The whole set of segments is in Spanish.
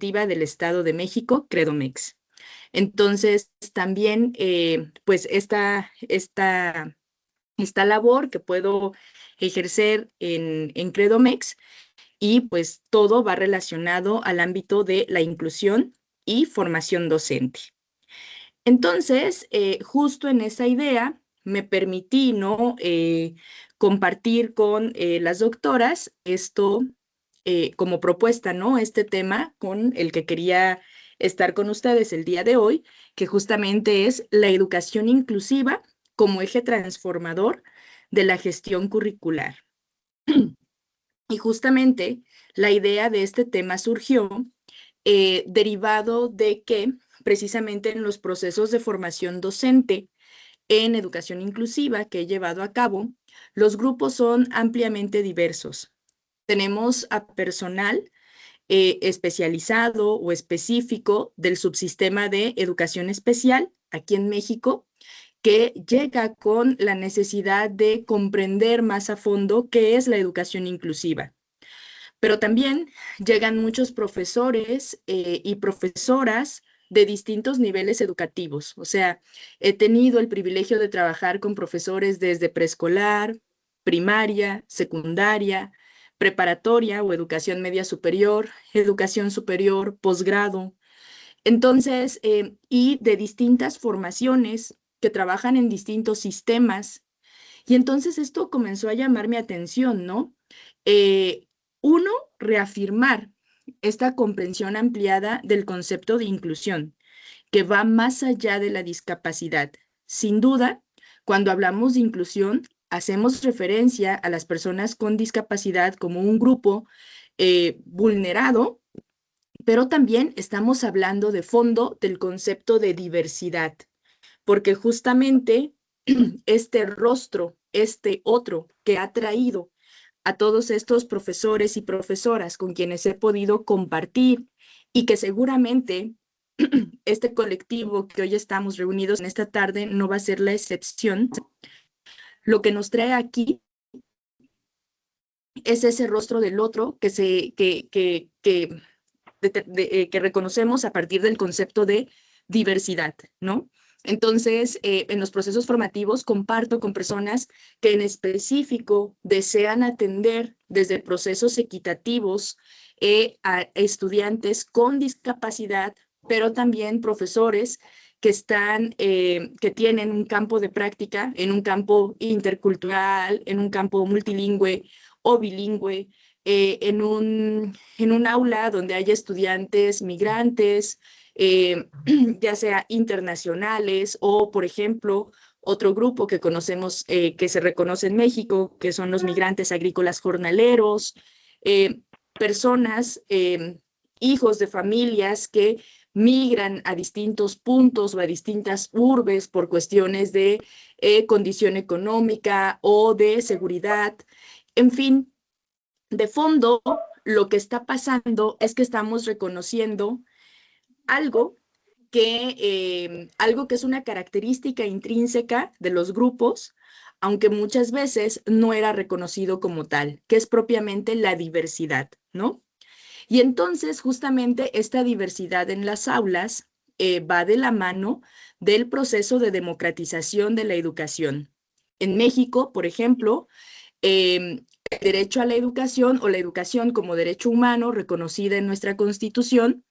educativa del Estado de México, CREDOMEX. Entonces, también, pues, esta labor que puedo ejercer en CREDOMEX y pues todo va relacionado al ámbito de la inclusión y formación docente. Entonces, justo en esa idea me permití, ¿no? Compartir con las doctoras esto como propuesta, ¿no? Este tema con el que quería estar con ustedes el día de hoy, que justamente es la educación inclusiva como eje transformador de la gestión curricular. Y justamente la idea de este tema surgió derivado de que precisamente en los procesos de formación docente en educación inclusiva que he llevado a cabo, los grupos son ampliamente diversos. Tenemos a personal especializado o específico del subsistema de educación especial aquí en México, que llega con la necesidad de comprender más a fondo qué es la educación inclusiva. Pero también llegan muchos profesores y profesoras de distintos niveles educativos. O sea, he tenido el privilegio de trabajar con profesores desde preescolar, primaria, secundaria, preparatoria o educación media superior, educación superior, posgrado. Entonces, y de distintas formaciones que trabajan en distintos sistemas. Y entonces esto comenzó a llamar mi atención, ¿no? Eh, Uno, reafirmar esta comprensión ampliada del concepto de inclusión, que va más allá de la discapacidad. Sin duda, cuando hablamos de inclusión, hacemos referencia a las personas con discapacidad como un grupo vulnerado, pero también estamos hablando de fondo del concepto de diversidad, porque justamente este rostro, este otro que ha traído a todos estos profesores y profesoras con quienes he podido compartir y que seguramente este colectivo que hoy estamos reunidos en esta tarde no va a ser la excepción. Lo que nos trae aquí es ese rostro del otro que reconocemos a partir del concepto de diversidad, ¿no? Entonces, en los procesos formativos comparto con personas que en específico desean atender desde procesos equitativos a estudiantes con discapacidad, pero también profesores que tienen un campo de práctica en un campo intercultural, en un campo multilingüe o bilingüe, en un aula donde haya estudiantes migrantes, ya sea internacionales o, por ejemplo, otro grupo que conocemos, que se reconoce en México, que son los migrantes agrícolas jornaleros, eh, personas, hijos de familias que migran a distintos puntos o a distintas urbes por cuestiones de condición económica o de seguridad. En fin, de fondo, lo que está pasando es que estamos reconociendo algo algo que es una característica intrínseca de los grupos, aunque muchas veces no era reconocido como tal, que es propiamente la diversidad, ¿no? Y entonces, justamente esta diversidad en las aulas va de la mano del proceso de democratización de la educación. En México, por ejemplo, el derecho a la educación o la educación como derecho humano reconocida en nuestra Constitución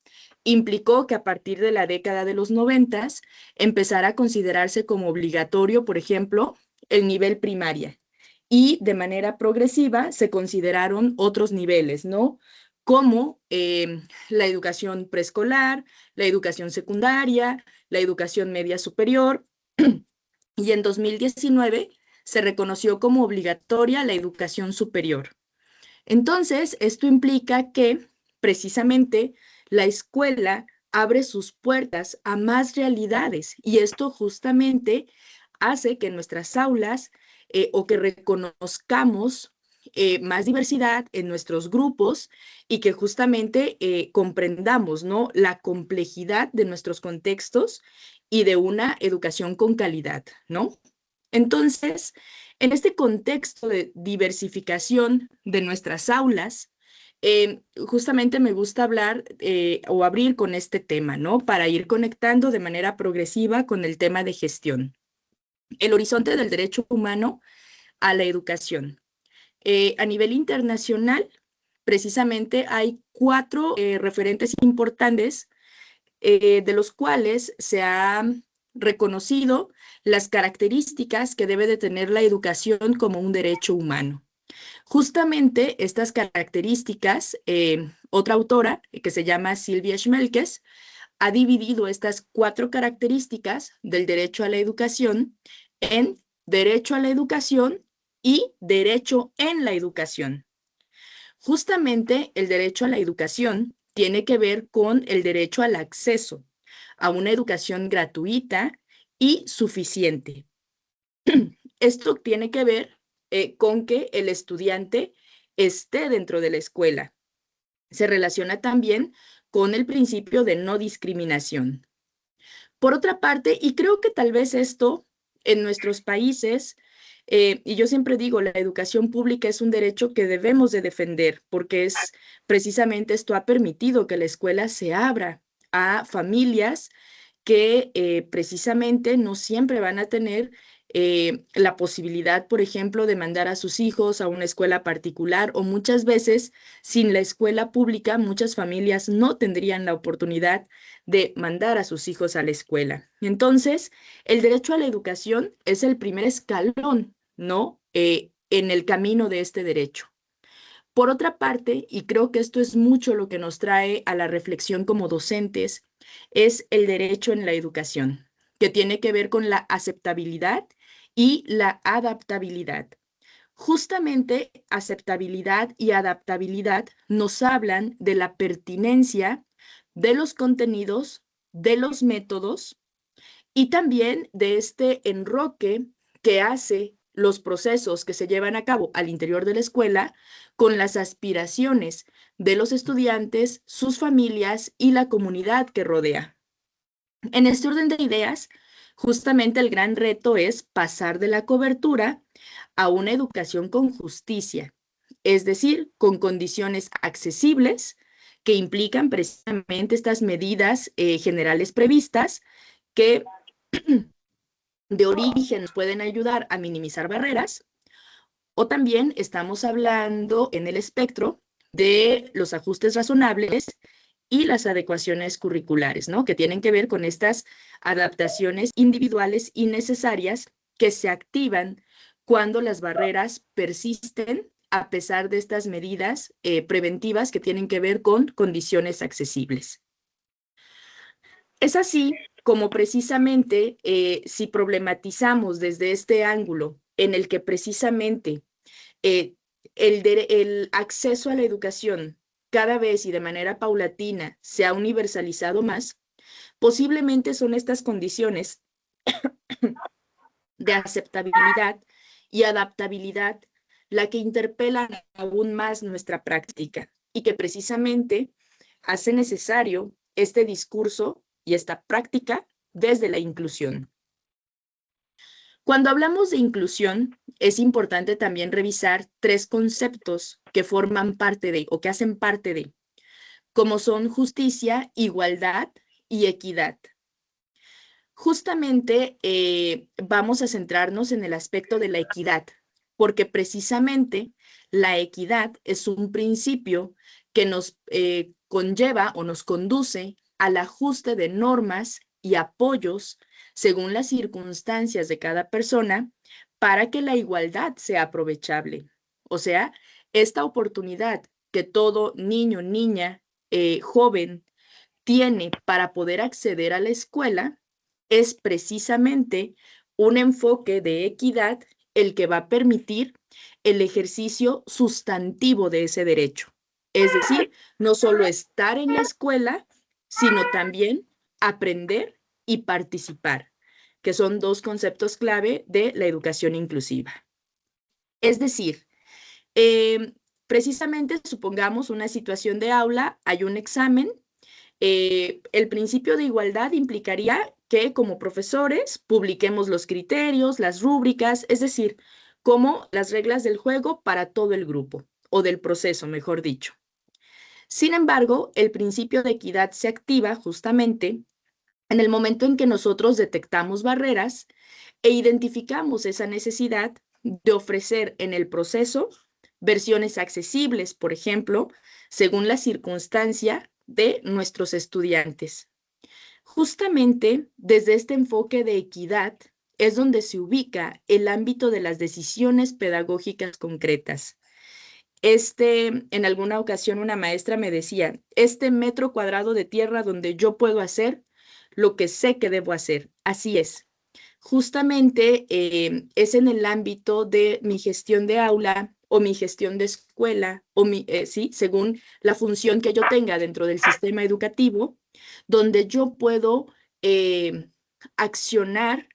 implicó que a partir de la década de los 90 empezara a considerarse como obligatorio, por ejemplo, el nivel primaria. Y de manera progresiva se consideraron otros niveles, ¿no? Como la educación preescolar, la educación secundaria, la educación media superior. Y en 2019 se reconoció como obligatoria la educación superior. Entonces, esto implica que precisamente la escuela abre sus puertas a más realidades y esto justamente hace que en nuestras aulas o que reconozcamos más diversidad en nuestros grupos y que justamente comprendamos, ¿no?, la complejidad de nuestros contextos y de una educación con calidad, ¿no? Entonces, en este contexto de diversificación de nuestras aulas, Justamente me gusta hablar o abrir con este tema, ¿no? Para ir conectando de manera progresiva con el tema de gestión. El horizonte del derecho humano a la educación. A nivel internacional, precisamente hay cuatro referentes importantes de los cuales se ha reconocido las características que debe de tener la educación como un derecho humano. Justamente estas características, otra autora que se llama Silvia Schmelkes, ha dividido estas cuatro características del derecho a la educación en derecho a la educación y derecho en la educación. Justamente el derecho a la educación tiene que ver con el derecho al acceso a una educación gratuita y suficiente. Esto tiene que ver con que el estudiante esté dentro de la escuela. Se relaciona también con el principio de no discriminación. Por otra parte, y creo que tal vez esto en nuestros países, y yo siempre digo, la educación pública es un derecho que debemos de defender, porque es precisamente esto ha permitido que la escuela se abra a familias que precisamente no siempre van a tener la posibilidad, por ejemplo, de mandar a sus hijos a una escuela particular o muchas veces sin la escuela pública, muchas familias no tendrían la oportunidad de mandar a sus hijos a la escuela. Entonces, el derecho a la educación es el primer escalón, ¿no? En el camino de este derecho. Por otra parte, y creo que esto es mucho lo que nos trae a la reflexión como docentes, es el derecho en la educación, que tiene que ver con la aceptabilidad y la adaptabilidad. Justamente aceptabilidad y adaptabilidad nos hablan de la pertinencia de los contenidos, de los métodos y también de este enroque que hace los procesos que se llevan a cabo al interior de la escuela con las aspiraciones de los estudiantes, sus familias y la comunidad que rodea. En este orden de ideas, justamente el gran reto es pasar de la cobertura a una educación con justicia, es decir, con condiciones accesibles que implican precisamente estas medidas generales previstas que de origen nos pueden ayudar a minimizar barreras, o también estamos hablando en el espectro de los ajustes razonables y las adecuaciones curriculares, ¿no? Que tienen que ver con estas adaptaciones individuales y necesarias que se activan cuando las barreras persisten a pesar de estas medidas preventivas que tienen que ver con condiciones accesibles. Es así como precisamente si problematizamos desde este ángulo en el que precisamente eh, el acceso a la educación cada vez y de manera paulatina se ha universalizado más, posiblemente son estas condiciones de aceptabilidad y adaptabilidad la que interpelan aún más nuestra práctica y que precisamente hace necesario este discurso y esta práctica desde la inclusión. Cuando hablamos de inclusión, es importante también revisar tres conceptos que forman parte de o que hacen parte de, como son justicia, igualdad y equidad. Justamente vamos a centrarnos en el aspecto de la equidad, porque precisamente la equidad es un principio que nos conlleva o nos conduce al ajuste de normas y apoyos según las circunstancias de cada persona para que la igualdad sea aprovechable. O sea, esta oportunidad que todo niño, niña, joven tiene para poder acceder a la escuela es precisamente un enfoque de equidad el que va a permitir el ejercicio sustantivo de ese derecho. Es decir, no solo estar en la escuela, sino también aprender y participar, que son dos conceptos clave de la educación inclusiva. Es decir, precisamente supongamos una situación de aula, hay un examen. El principio de igualdad implicaría que como profesores publiquemos los criterios, las rúbricas, es decir, como las reglas del juego para todo el grupo o del proceso, mejor dicho. Sin embargo, el principio de equidad se activa justamente en el momento en que nosotros detectamos barreras e identificamos esa necesidad de ofrecer en el proceso versiones accesibles, por ejemplo, según la circunstancia de nuestros estudiantes. Justamente desde este enfoque de equidad es donde se ubica el ámbito de las decisiones pedagógicas concretas. En alguna ocasión una maestra me decía, este metro cuadrado de tierra donde yo puedo hacer lo que sé que debo hacer. Así es. Justamente es en el ámbito de mi gestión de aula o mi gestión de escuela, sí, según la función que yo tenga dentro del sistema educativo, donde yo puedo accionar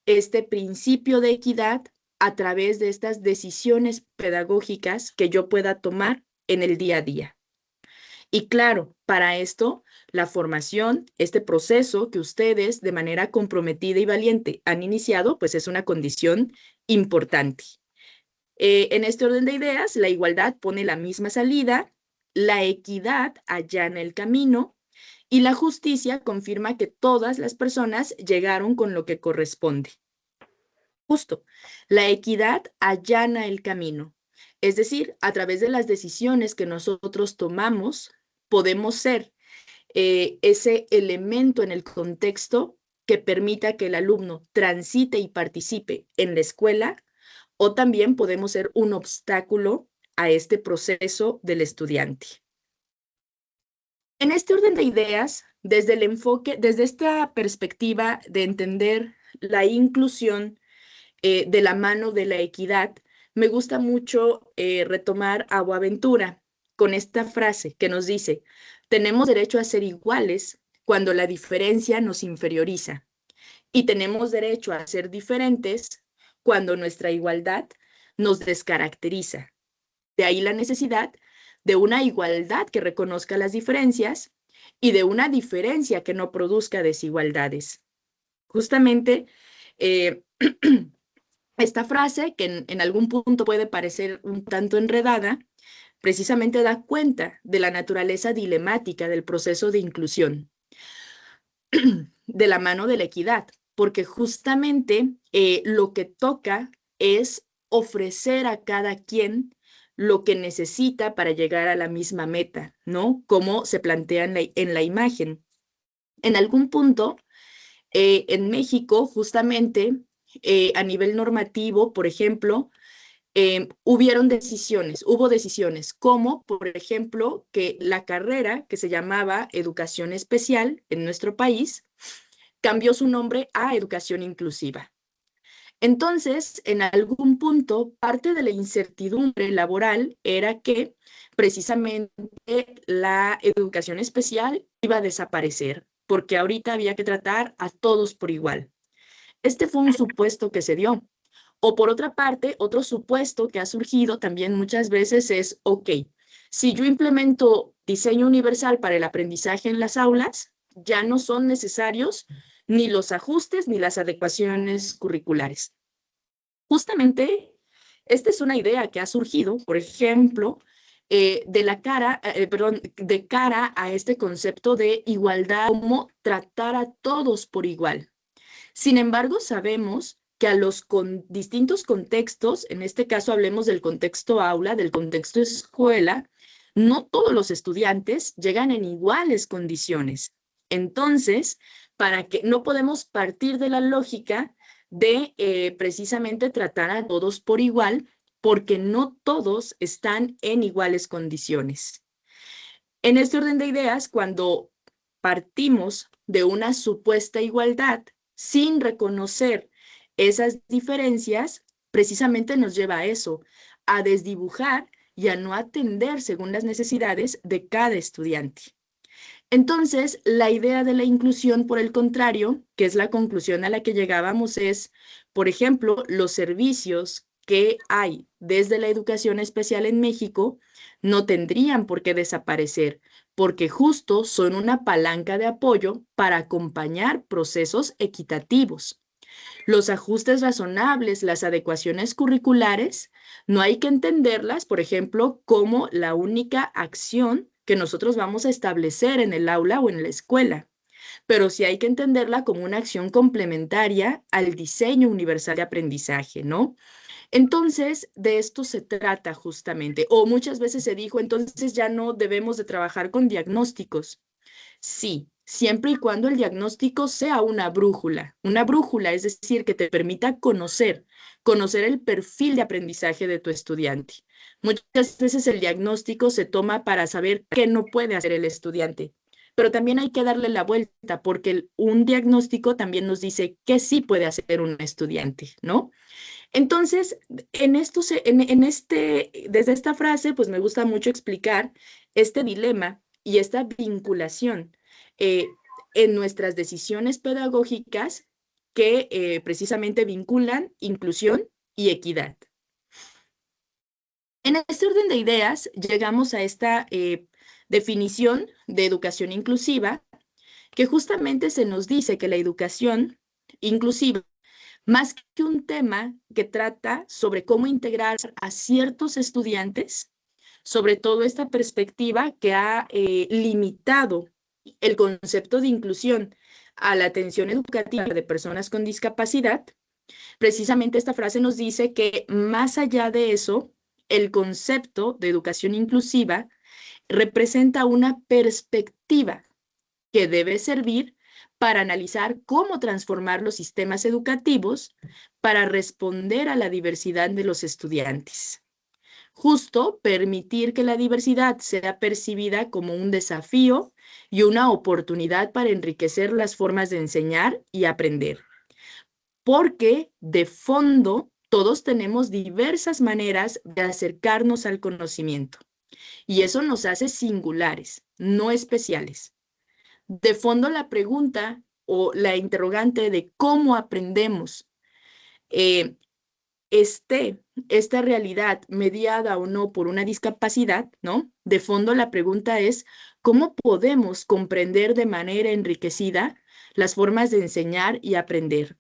este principio de equidad a través de estas decisiones pedagógicas que yo pueda tomar en el día a día. Y claro, para esto, la formación, este proceso que ustedes de manera comprometida y valiente han iniciado, pues es una condición importante. En este orden de ideas, la igualdad pone la misma salida, la equidad allana el camino y la justicia confirma que todas las personas llegaron con lo que corresponde. Justo, la equidad allana el camino. Es decir, a través de las decisiones que nosotros tomamos, podemos ser ese elemento en el contexto que permita que el alumno transite y participe en la escuela, o también podemos ser un obstáculo a este proceso del estudiante. En este orden de ideas, desde el enfoque, desde esta perspectiva de entender la inclusión de la mano de la equidad, me gusta mucho retomar a Boaventura con esta frase que nos dice, tenemos derecho a ser iguales cuando la diferencia nos inferioriza y tenemos derecho a ser diferentes cuando nuestra igualdad nos descaracteriza. De ahí la necesidad de una igualdad que reconozca las diferencias y de una diferencia que no produzca desigualdades. Justamente, esta frase, que en algún punto puede parecer un tanto enredada, precisamente da cuenta de la naturaleza dilemática del proceso de inclusión, de la mano de la equidad, porque justamente lo que toca es ofrecer a cada quien lo que necesita para llegar a la misma meta, ¿no? Como se plantea en la imagen. En algún punto, en México, justamente, a nivel normativo, por ejemplo, hubo decisiones, como por ejemplo que la carrera que se llamaba Educación Especial en nuestro país cambió su nombre a Educación Inclusiva. Entonces, en algún punto, parte de la incertidumbre laboral era que precisamente la educación especial iba a desaparecer, porque ahorita había que tratar a todos por igual. Este fue un supuesto que se dio. O por otra parte, otro supuesto que ha surgido también muchas veces es, ok, si yo implemento diseño universal para el aprendizaje en las aulas, ya no son necesarios ni los ajustes ni las adecuaciones curriculares. Justamente, esta es una idea que ha surgido, por ejemplo, de cara a este concepto de igualdad, como tratar a todos por igual. Sin embargo, sabemos que a los distintos contextos, en este caso hablemos del contexto aula, del contexto escuela, no todos los estudiantes llegan en iguales condiciones. Entonces, para que no podemos partir de la lógica de precisamente tratar a todos por igual, porque no todos están en iguales condiciones. En este orden de ideas, cuando partimos de una supuesta igualdad sin reconocer esas diferencias, precisamente nos lleva a eso, a desdibujar y a no atender según las necesidades de cada estudiante. Entonces, la idea de la inclusión, por el contrario, que es la conclusión a la que llegábamos, es, por ejemplo, los servicios que hay desde la educación especial en México no tendrían por qué desaparecer, porque justo son una palanca de apoyo para acompañar procesos equitativos. Los ajustes razonables, las adecuaciones curriculares, no hay que entenderlas, por ejemplo, como la única acción que nosotros vamos a establecer en el aula o en la escuela, pero sí hay que entenderla como una acción complementaria al diseño universal de aprendizaje, ¿no? Entonces, de esto se trata justamente, o muchas veces se dijo, entonces ya no debemos de trabajar con diagnósticos. Sí, siempre y cuando el diagnóstico sea una brújula, es decir, que te permita conocer el perfil de aprendizaje de tu estudiante. Muchas veces el diagnóstico se toma para saber qué no puede hacer el estudiante, pero también hay que darle la vuelta porque un diagnóstico también nos dice qué sí puede hacer un estudiante, ¿no? Entonces, desde esta frase, pues me gusta mucho explicar este dilema y esta vinculación eh, en nuestras decisiones pedagógicas que precisamente vinculan inclusión y equidad. En este orden de ideas, llegamos a esta definición de educación inclusiva, que justamente se nos dice que la educación inclusiva más que un tema que trata sobre cómo integrar a ciertos estudiantes, sobre todo esta perspectiva que ha limitado el concepto de inclusión a la atención educativa de personas con discapacidad, precisamente esta frase nos dice que más allá de eso, el concepto de educación inclusiva representa una perspectiva que debe servir para analizar cómo transformar los sistemas educativos para responder a la diversidad de los estudiantes. Justo permitir que la diversidad sea percibida como un desafío y una oportunidad para enriquecer las formas de enseñar y aprender. Porque de fondo todos tenemos diversas maneras de acercarnos al conocimiento y eso nos hace singulares, no especiales. De fondo la pregunta o la interrogante de cómo aprendemos eh, esta realidad mediada o no por una discapacidad, ¿no? De fondo la pregunta es cómo podemos comprender de manera enriquecida las formas de enseñar y aprender.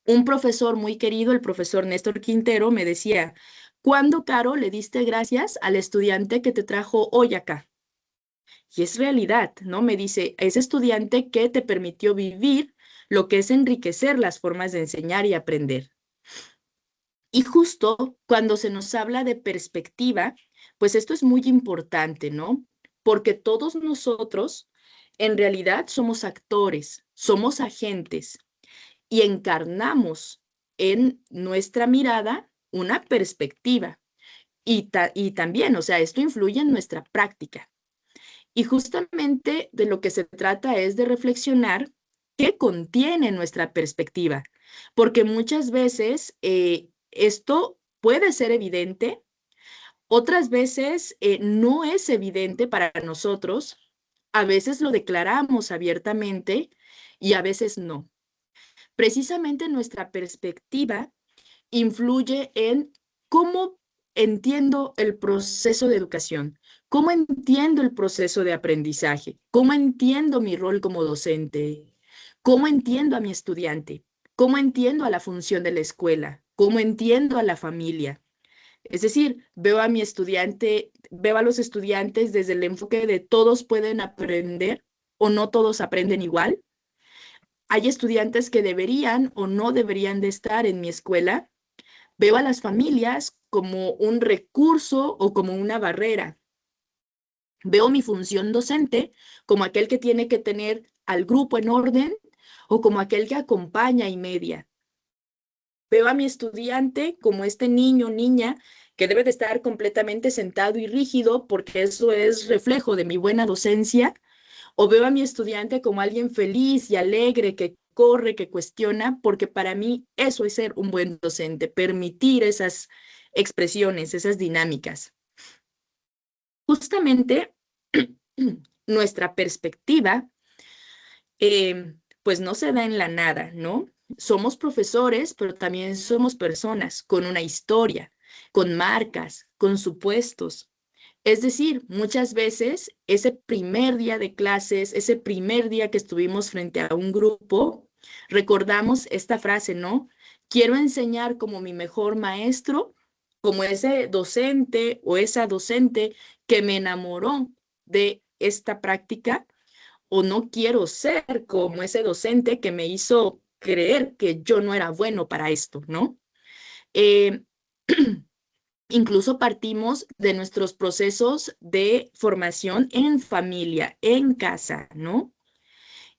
Un profesor muy querido, el profesor Néstor Quintero, me decía, ¿cuándo, Caro, le diste gracias al estudiante que te trajo hoy acá? Y es realidad, ¿no? Me dice, ese estudiante que te permitió vivir lo que es enriquecer las formas de enseñar y aprender. Y justo cuando se nos habla de perspectiva, pues esto es muy importante, ¿no? Porque todos nosotros en realidad somos actores, somos agentes y encarnamos en nuestra mirada una perspectiva. Y también, o sea, esto influye en nuestra práctica. Y justamente de lo que se trata es de reflexionar qué contiene nuestra perspectiva, porque muchas veces esto puede ser evidente, otras veces no es evidente para nosotros, a veces lo declaramos abiertamente y a veces no. Precisamente nuestra perspectiva influye en cómo entiendo el proceso de educación, cómo entiendo el proceso de aprendizaje, cómo entiendo mi rol como docente, cómo entiendo a mi estudiante, cómo entiendo a la función de la escuela, cómo entiendo a la familia. Es decir, veo a los estudiantes desde el enfoque de todos pueden aprender o no todos aprenden igual. Hay estudiantes que deberían o no deberían de estar en mi escuela. Veo a las familias como un recurso o como una barrera. Veo mi función docente como aquel que tiene que tener al grupo en orden o como aquel que acompaña y media. Veo a mi estudiante como este niño o niña que debe de estar completamente sentado y rígido porque eso es reflejo de mi buena docencia. O veo a mi estudiante como alguien feliz y alegre que corre, que cuestiona, porque para mí eso es ser un buen docente, permitir esas expresiones, esas dinámicas. Justamente nuestra perspectiva, pues no se da en la nada, ¿no? Somos profesores, pero también somos personas con una historia, con marcas, con supuestos. Es decir, muchas veces ese primer día de clases, ese primer día que estuvimos frente a un grupo, recordamos esta frase, ¿no? Quiero enseñar como mi mejor maestro, como ese docente o esa docente que me enamoró de esta práctica o no quiero ser como ese docente que me hizo creer que yo no era bueno para esto, ¿no? Eh, Incluso partimos de nuestros procesos de formación en familia, en casa, ¿no?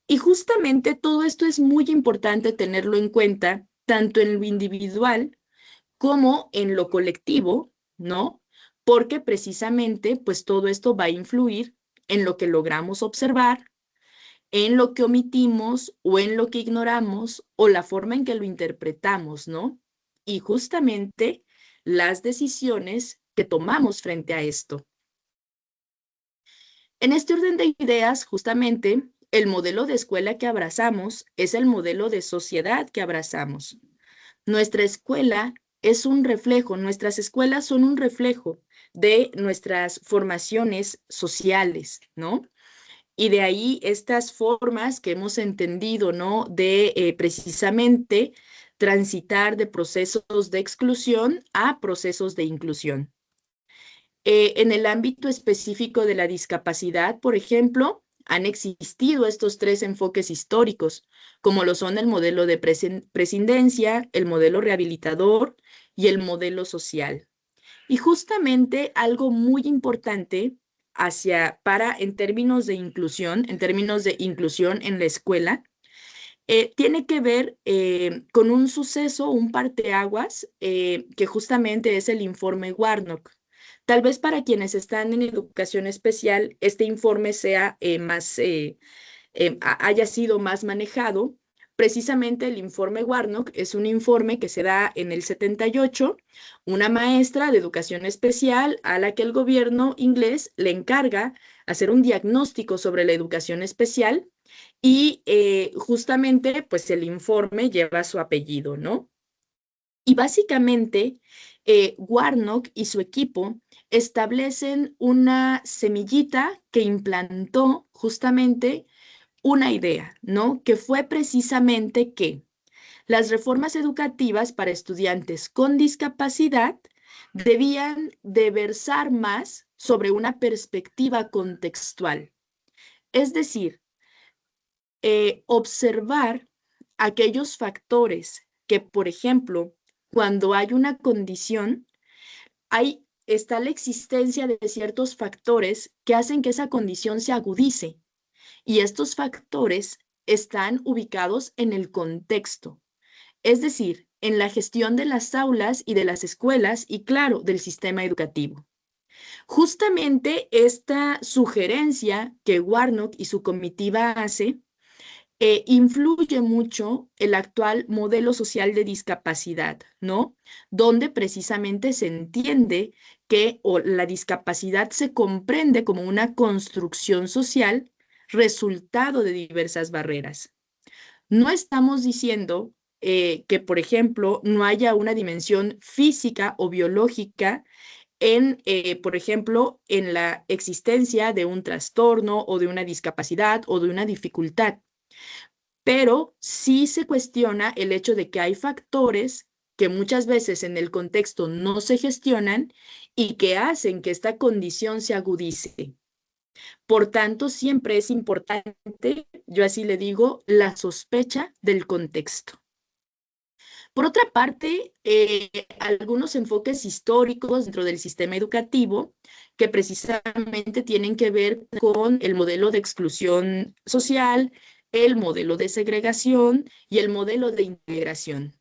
Y justamente todo esto es muy importante tenerlo en cuenta, tanto en lo individual como en lo colectivo, ¿no? Porque precisamente, pues todo esto va a influir en lo que logramos observar, en lo que omitimos o en lo que ignoramos o la forma en que lo interpretamos, ¿no? Y justamente las decisiones que tomamos frente a esto. En este orden de ideas, justamente, el modelo de escuela que abrazamos es el modelo de sociedad que abrazamos. Nuestra escuela es un reflejo, nuestras escuelas son un reflejo de nuestras formaciones sociales, ¿no? Y de ahí estas formas que hemos entendido, ¿no? De precisamente transitar de procesos de exclusión a procesos de inclusión. En el ámbito específico de la discapacidad, por ejemplo, han existido estos tres enfoques históricos, como lo son el modelo de prescindencia, el modelo rehabilitador y el modelo social. Y justamente algo muy importante en términos de inclusión en la escuela, tiene que ver con un suceso, un parteaguas, que justamente es el informe Warnock. Tal vez para quienes están en educación especial, este informe sea haya sido más manejado. Precisamente el informe Warnock es un informe que se da en el 78, una maestra de educación especial a la que el gobierno inglés le encarga hacer un diagnóstico sobre la educación especial y justamente pues el informe lleva su apellido, ¿no? Y básicamente Warnock y su equipo establecen una semillita que implantó justamente una idea, ¿no? Que fue precisamente que las reformas educativas para estudiantes con discapacidad debían de versar más sobre una perspectiva contextual. Es decir, observar aquellos factores que, por ejemplo, cuando hay una condición, está la existencia de ciertos factores que hacen que esa condición se agudice. Y estos factores están ubicados en el contexto, es decir, en la gestión de las aulas y de las escuelas y, claro, del sistema educativo. Justamente esta sugerencia que Warnock y su comitiva hace influye mucho el actual modelo social de discapacidad, ¿no? Donde precisamente se entiende que la discapacidad se comprende como una construcción social resultado de diversas barreras. No estamos diciendo que, por ejemplo, no haya una dimensión física o biológica por ejemplo, en la existencia de un trastorno o de una discapacidad o de una dificultad, pero sí se cuestiona el hecho de que hay factores que muchas veces en el contexto no se gestionan y que hacen que esta condición se agudice. Por tanto, siempre es importante, yo así le digo, la sospecha del contexto. Por otra parte, algunos enfoques históricos dentro del sistema educativo que precisamente tienen que ver con el modelo de exclusión social, el modelo de segregación y el modelo de integración.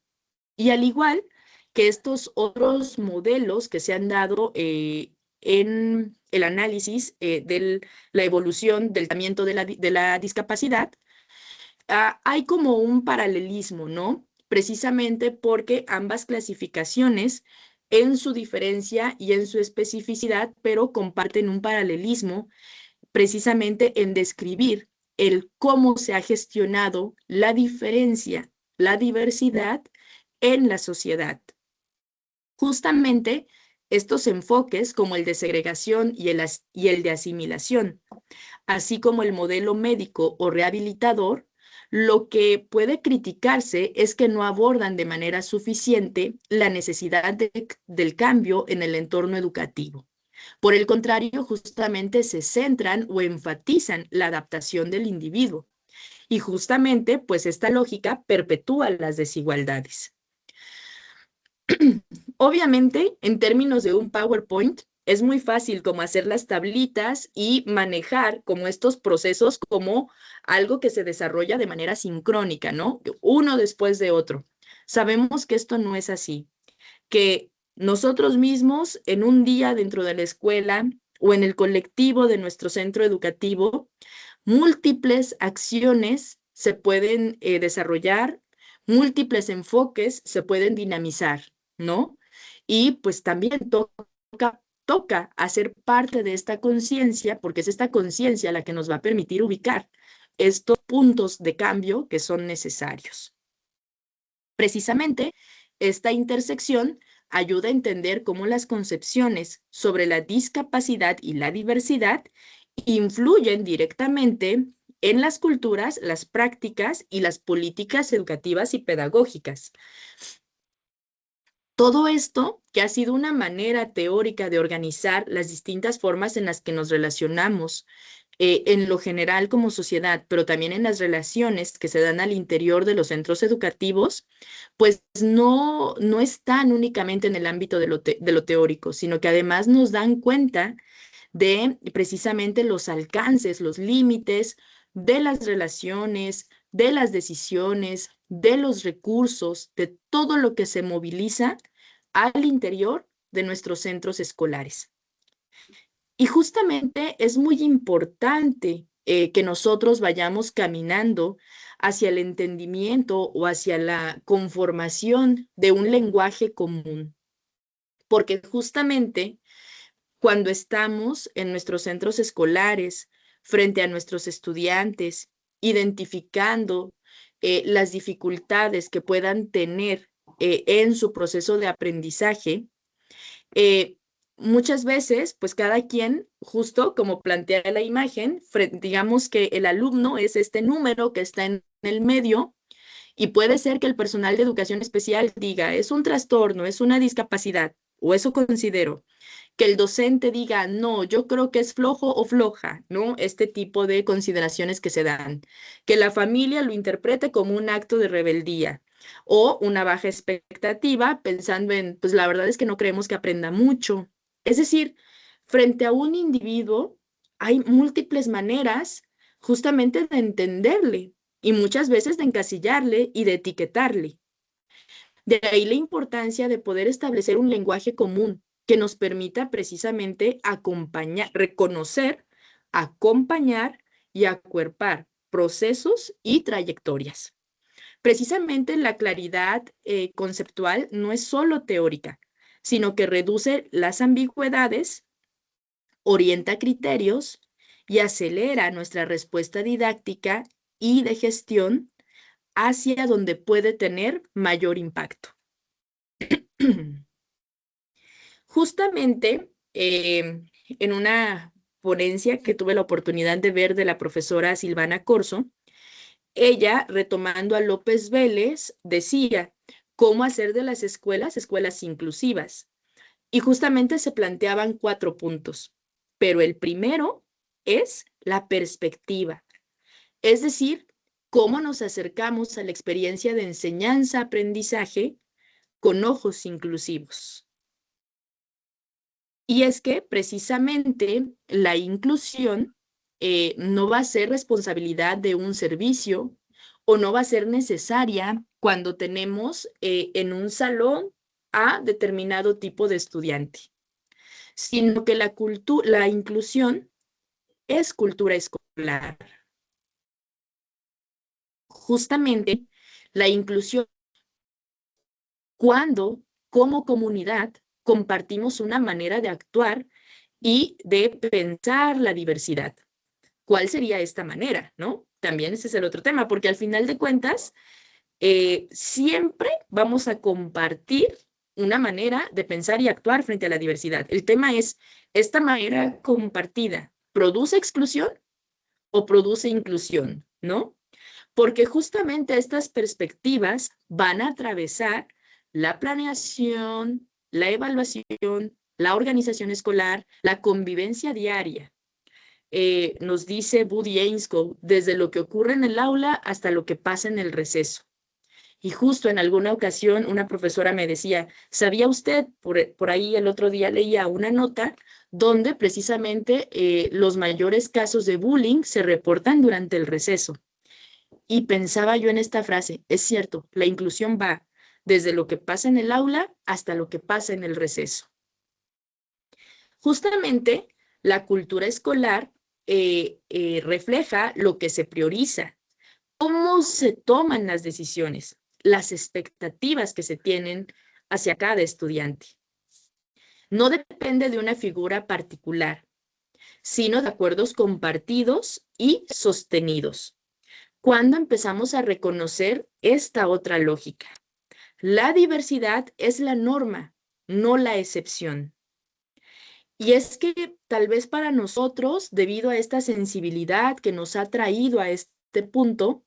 Y al igual que estos otros modelos que se han dado en el análisis de la evolución del tratamiento de la discapacidad, hay como un paralelismo, ¿no? Precisamente porque ambas clasificaciones en su diferencia y en su especificidad, pero comparten un paralelismo precisamente en describir el cómo se ha gestionado la diferencia, la diversidad en la sociedad. Justamente estos enfoques, como el de segregación y el de asimilación, así como el modelo médico o rehabilitador, lo que puede criticarse es que no abordan de manera suficiente la necesidad del cambio en el entorno educativo. Por el contrario, justamente se centran o enfatizan la adaptación del individuo. Y justamente, pues esta lógica perpetúa las desigualdades. Obviamente, en términos de un PowerPoint, es muy fácil como hacer las tablitas y manejar como estos procesos como algo que se desarrolla de manera sincrónica, ¿no? Uno después de otro. Sabemos que esto no es así, que nosotros mismos en un día dentro de la escuela o en el colectivo de nuestro centro educativo, múltiples acciones se pueden desarrollar, múltiples enfoques se pueden dinamizar, ¿no? Y pues también toca hacer parte de esta conciencia, porque es esta conciencia la que nos va a permitir ubicar estos puntos de cambio que son necesarios. Precisamente, esta intersección ayuda a entender cómo las concepciones sobre la discapacidad y la diversidad influyen directamente en las culturas, las prácticas y las políticas educativas y pedagógicas. Todo esto, que ha sido una manera teórica de organizar las distintas formas en las que nos relacionamos en lo general como sociedad, pero también en las relaciones que se dan al interior de los centros educativos, pues no están únicamente en el ámbito de lo teórico, sino que además nos dan cuenta de precisamente los alcances, los límites de las relaciones, de las decisiones, de los recursos, de todo lo que se moviliza al interior de nuestros centros escolares. Y justamente es muy importante que nosotros vayamos caminando hacia el entendimiento o hacia la conformación de un lenguaje común, porque justamente cuando estamos en nuestros centros escolares, frente a nuestros estudiantes, identificando las dificultades que puedan tener en su proceso de aprendizaje, eh, muchas veces, pues cada quien, justo como plantea la imagen, digamos que el alumno es este número que está en el medio y puede ser que el personal de educación especial diga, es un trastorno, es una discapacidad, o eso considero. Que el docente diga, no, yo creo que es flojo o floja, ¿no? Este tipo de consideraciones que se dan. Que la familia lo interprete como un acto de rebeldía o una baja expectativa, pensando en, pues la verdad es que no creemos que aprenda mucho. Es decir, frente a un individuo hay múltiples maneras justamente de entenderle y muchas veces de encasillarle y de etiquetarle. De ahí la importancia de poder establecer un lenguaje común que nos permita precisamente acompañar, reconocer, acompañar y acuerpar procesos y trayectorias. Precisamente la claridad conceptual no es solo teórica, sino que reduce las ambigüedades, orienta criterios y acelera nuestra respuesta didáctica y de gestión hacia donde puede tener mayor impacto. Justamente en una ponencia que tuve la oportunidad de ver de la profesora Silvana Corso, ella, retomando a López Vélez, decía cómo hacer de las escuelas inclusivas. Y justamente se planteaban 4 puntos, pero el primero es la perspectiva, es decir, cómo nos acercamos a la experiencia de enseñanza-aprendizaje con ojos inclusivos. Y es que precisamente la inclusión no va a ser responsabilidad de un servicio o no va a ser necesaria cuando tenemos en un salón a determinado tipo de estudiante, sino que la inclusión es cultura escolar. Justamente la inclusión cuando como comunidad compartimos una manera de actuar y de pensar la diversidad. ¿Cuál sería esta manera? ¿No? También ese es el otro tema, porque al final de cuentas, siempre vamos a compartir una manera de pensar y actuar frente a la diversidad. El tema es, ¿esta manera compartida produce exclusión o produce inclusión? ¿No? Porque justamente estas perspectivas van a atravesar la planeación, la evaluación la organización escolar, la convivencia diaria. Nos dice Buddy Ainscough, desde lo que ocurre en el aula hasta lo que pasa en el receso. Y justo en alguna ocasión una profesora me decía, ¿sabía usted? Por ahí el otro día leía una nota donde precisamente los mayores casos de bullying se reportan durante el receso. Y pensaba yo en esta frase, es cierto, la inclusión va desde lo que pasa en el aula hasta lo que pasa en el receso. Justamente la cultura escolar refleja lo que se prioriza, cómo se toman las decisiones, las expectativas que se tienen hacia cada estudiante. No depende de una figura particular, sino de acuerdos compartidos y sostenidos. ¿Cuándo empezamos a reconocer esta otra lógica? La diversidad es la norma, no la excepción. Y es que tal vez para nosotros, debido a esta sensibilidad que nos ha traído a este punto,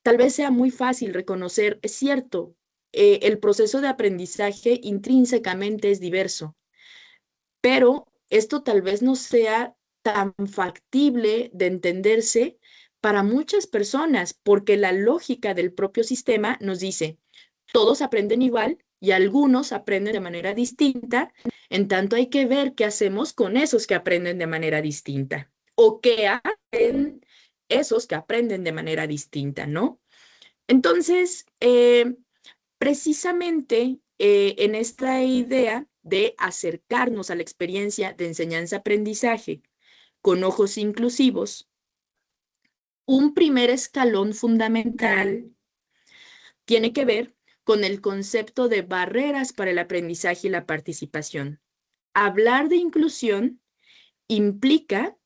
tal vez sea muy fácil reconocer, es cierto, el proceso de aprendizaje intrínsecamente es diverso, pero esto tal vez no sea tan factible de entenderse para muchas personas, porque la lógica del propio sistema nos dice, todos aprenden igual y algunos aprenden de manera distinta, en tanto hay que ver qué hacemos con esos que aprenden de manera distinta o qué hacen esos que aprenden de manera distinta, ¿no? Entonces, precisamente en esta idea de acercarnos a la experiencia de enseñanza-aprendizaje con ojos inclusivos, un primer escalón fundamental tiene que ver con el concepto de barreras para el aprendizaje y la participación. Hablar de inclusión implica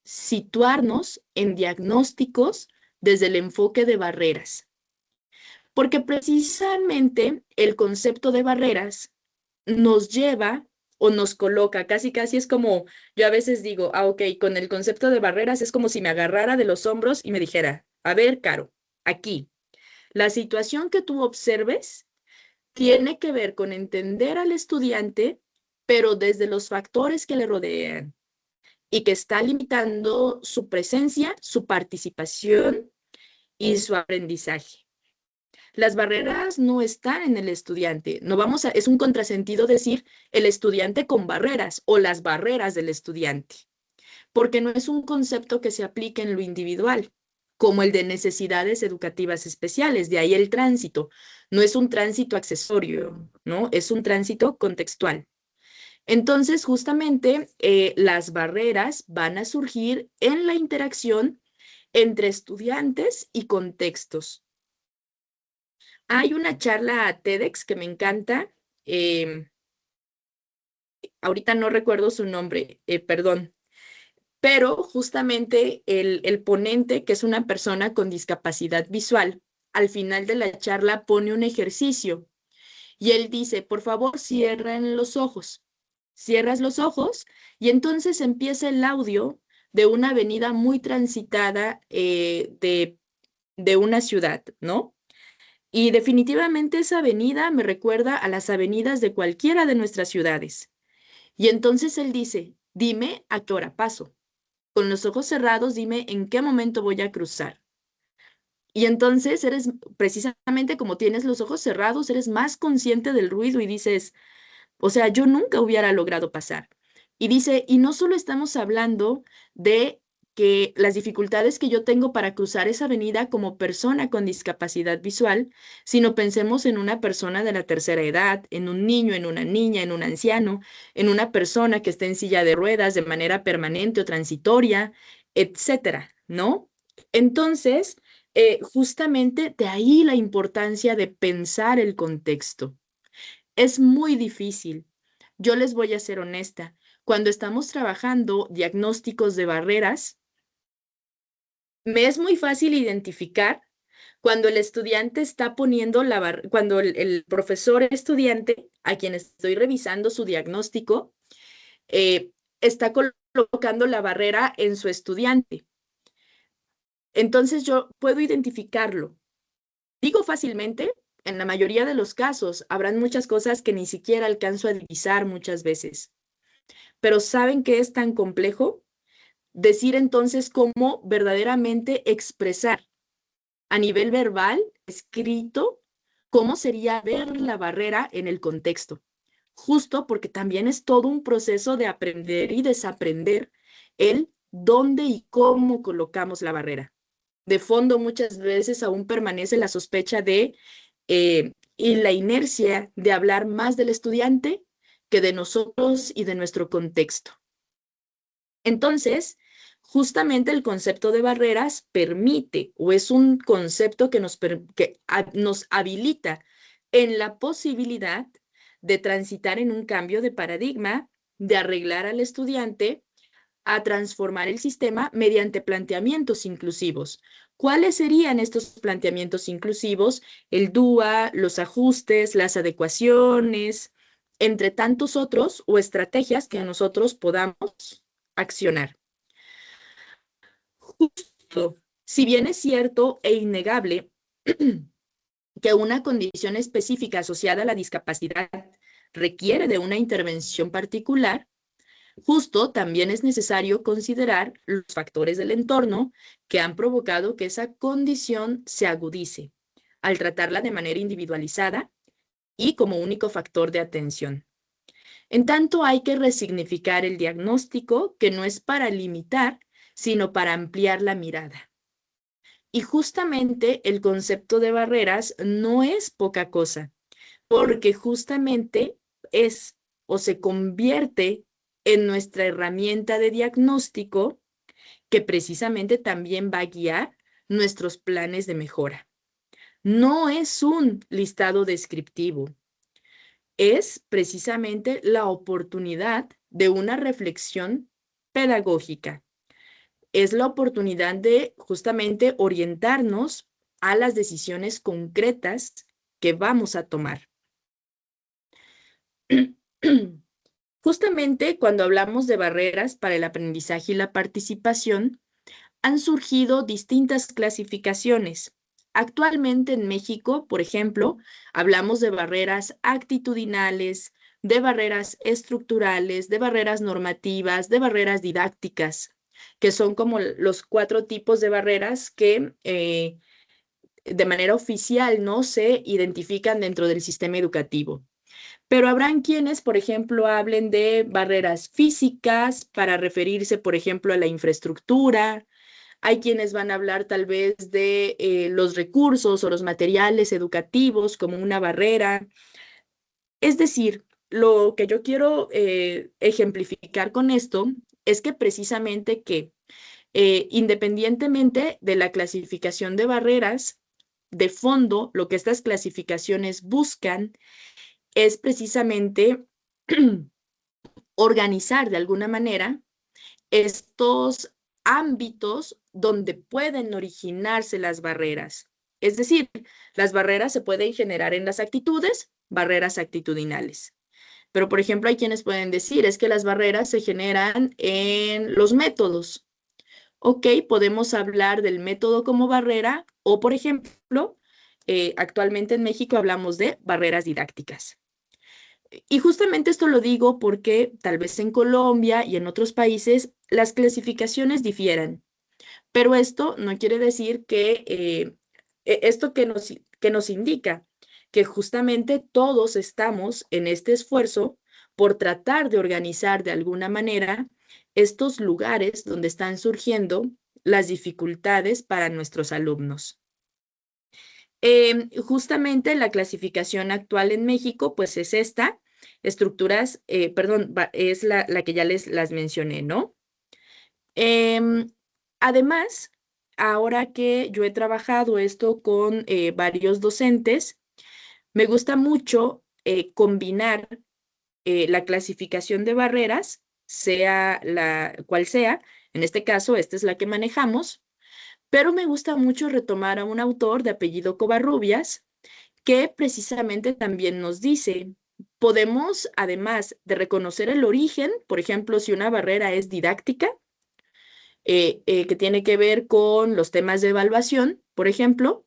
situarnos en diagnósticos desde el enfoque de barreras, porque precisamente el concepto de barreras nos lleva o nos coloca, casi casi es como, yo a veces digo, ok, con el concepto de barreras es como si me agarrara de los hombros y me dijera, a ver, Caro, aquí, la situación que tú observes tiene que ver con entender al estudiante, pero desde los factores que le rodean y que está limitando su presencia, su participación y su aprendizaje. Las barreras no están en el estudiante. No vamos a, es un contrasentido decir el estudiante con barreras o las barreras del estudiante, porque no es un concepto que se aplique en lo individual, como el de necesidades educativas especiales, de ahí el tránsito. No es un tránsito accesorio, ¿no? Es un tránsito contextual. Entonces, justamente, las barreras van a surgir en la interacción entre estudiantes y contextos. Hay una charla TEDx que me encanta. Ahorita no recuerdo su nombre, perdón, pero justamente el ponente, que es una persona con discapacidad visual, al final de la charla pone un ejercicio y él dice, por favor, cierren los ojos. Cierras los ojos y entonces empieza el audio de una avenida muy transitada de una ciudad, ¿no? Y definitivamente esa avenida me recuerda a las avenidas de cualquiera de nuestras ciudades. Y entonces él dice, dime a qué hora paso. Con los ojos cerrados, dime en qué momento voy a cruzar. Y entonces eres precisamente como tienes los ojos cerrados, eres más consciente del ruido y dices, o sea, yo nunca hubiera logrado pasar. Y dice, y no solo estamos hablando de que las dificultades que yo tengo para cruzar esa avenida como persona con discapacidad visual, sino pensemos en una persona de la tercera edad, en un niño, en una niña, en un anciano, en una persona que esté en silla de ruedas de manera permanente o transitoria, etcétera, ¿no? Entonces, justamente de ahí la importancia de pensar el contexto. Es muy difícil. Yo les voy a ser honesta. Cuando estamos trabajando diagnósticos de barreras, me es muy fácil identificar cuando el estudiante está poniendo cuando el profesor estudiante a quien estoy revisando su diagnóstico eh, está colocando la barrera en su estudiante. Entonces yo puedo identificarlo. Digo fácilmente, en la mayoría de los casos, habrán muchas cosas que ni siquiera alcanzo a divisar muchas veces. pero ¿saben qué es tan complejo? Decir entonces cómo verdaderamente expresar a nivel verbal, escrito, cómo sería ver la barrera en el contexto. Justo porque también es todo un proceso de aprender y desaprender el dónde y cómo colocamos la barrera. De fondo muchas veces aún permanece la sospecha de y la inercia de hablar más del estudiante que de nosotros y de nuestro contexto. Entonces, justamente el concepto de barreras permite o es un concepto que nos habilita en la posibilidad de transitar en un cambio de paradigma, de arreglar al estudiante, a transformar el sistema mediante planteamientos inclusivos. ¿Cuáles serían estos planteamientos inclusivos? El DUA, los ajustes, las adecuaciones, entre tantos otros o estrategias que nosotros podamos accionar. Justo, si bien es cierto e innegable que una condición específica asociada a la discapacidad requiere de una intervención particular, justo también es necesario considerar los factores del entorno que han provocado que esa condición se agudice al tratarla de manera individualizada y como único factor de atención. En tanto, hay que resignificar el diagnóstico, que no es para limitar, sino para ampliar la mirada. Y justamente el concepto de barreras no es poca cosa, porque justamente es o se convierte en nuestra herramienta de diagnóstico que precisamente también va a guiar nuestros planes de mejora. No es un listado descriptivo, es precisamente la oportunidad de una reflexión pedagógica. Es la oportunidad de justamente orientarnos a las decisiones concretas que vamos a tomar. Justamente cuando hablamos de barreras para el aprendizaje y la participación, han surgido distintas clasificaciones. Actualmente en México, por ejemplo, hablamos de barreras actitudinales, de barreras estructurales, de barreras normativas, de barreras didácticas, que son como los 4 tipos de barreras que de manera oficial no se identifican dentro del sistema educativo. Pero habrán quienes, por ejemplo, hablen de barreras físicas para referirse, por ejemplo, a la infraestructura. Hay quienes van a hablar tal vez de los recursos o los materiales educativos como una barrera. Es decir, lo que yo quiero ejemplificar con esto es que precisamente que independientemente de la clasificación de barreras, de fondo, lo que estas clasificaciones buscan es precisamente organizar de alguna manera estos ámbitos donde pueden originarse las barreras. Es decir, las barreras se pueden generar en las actitudes, barreras actitudinales. Pero, por ejemplo, hay quienes pueden decir, es que las barreras se generan en los métodos. Ok, podemos hablar del método como barrera o, por ejemplo, actualmente en México hablamos de barreras didácticas. Y justamente esto lo digo porque tal vez en Colombia y en otros países las clasificaciones difieran, pero esto no quiere decir que esto que nos indica que justamente todos estamos en este esfuerzo por tratar de organizar de alguna manera estos lugares donde están surgiendo las dificultades para nuestros alumnos. Justamente la clasificación actual en México, pues es esta, estructuras, perdón, es la que ya las mencioné, ¿no? Además, ahora que yo he trabajado esto con varios docentes, me gusta mucho combinar la clasificación de barreras, sea la cual sea, en este caso, esta es la que manejamos, pero me gusta mucho retomar a un autor de apellido Covarrubias, que precisamente también nos dice, podemos, además de reconocer el origen, por ejemplo, si una barrera es didáctica, que tiene que ver con los temas de evaluación, por ejemplo,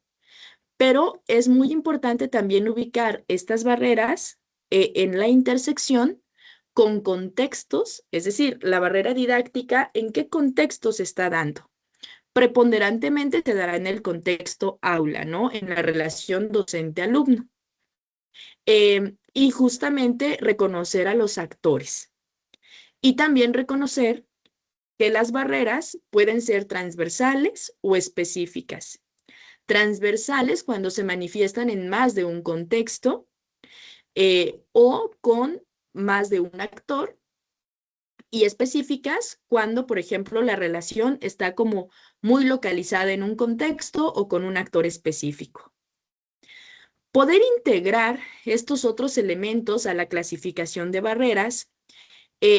pero es muy importante también ubicar estas barreras en la intersección con contextos, es decir, la barrera didáctica, ¿en qué contexto se está dando? Preponderantemente se dará en el contexto aula, ¿no? En la relación docente-alumno. Y justamente reconocer a los actores. Y también reconocer que las barreras pueden ser transversales o específicas. Transversales cuando se manifiestan en más de un contexto o con más de un actor, y específicas cuando, por ejemplo, la relación está como muy localizada en un contexto o con un actor específico. Poder integrar estos otros elementos a la clasificación de barreras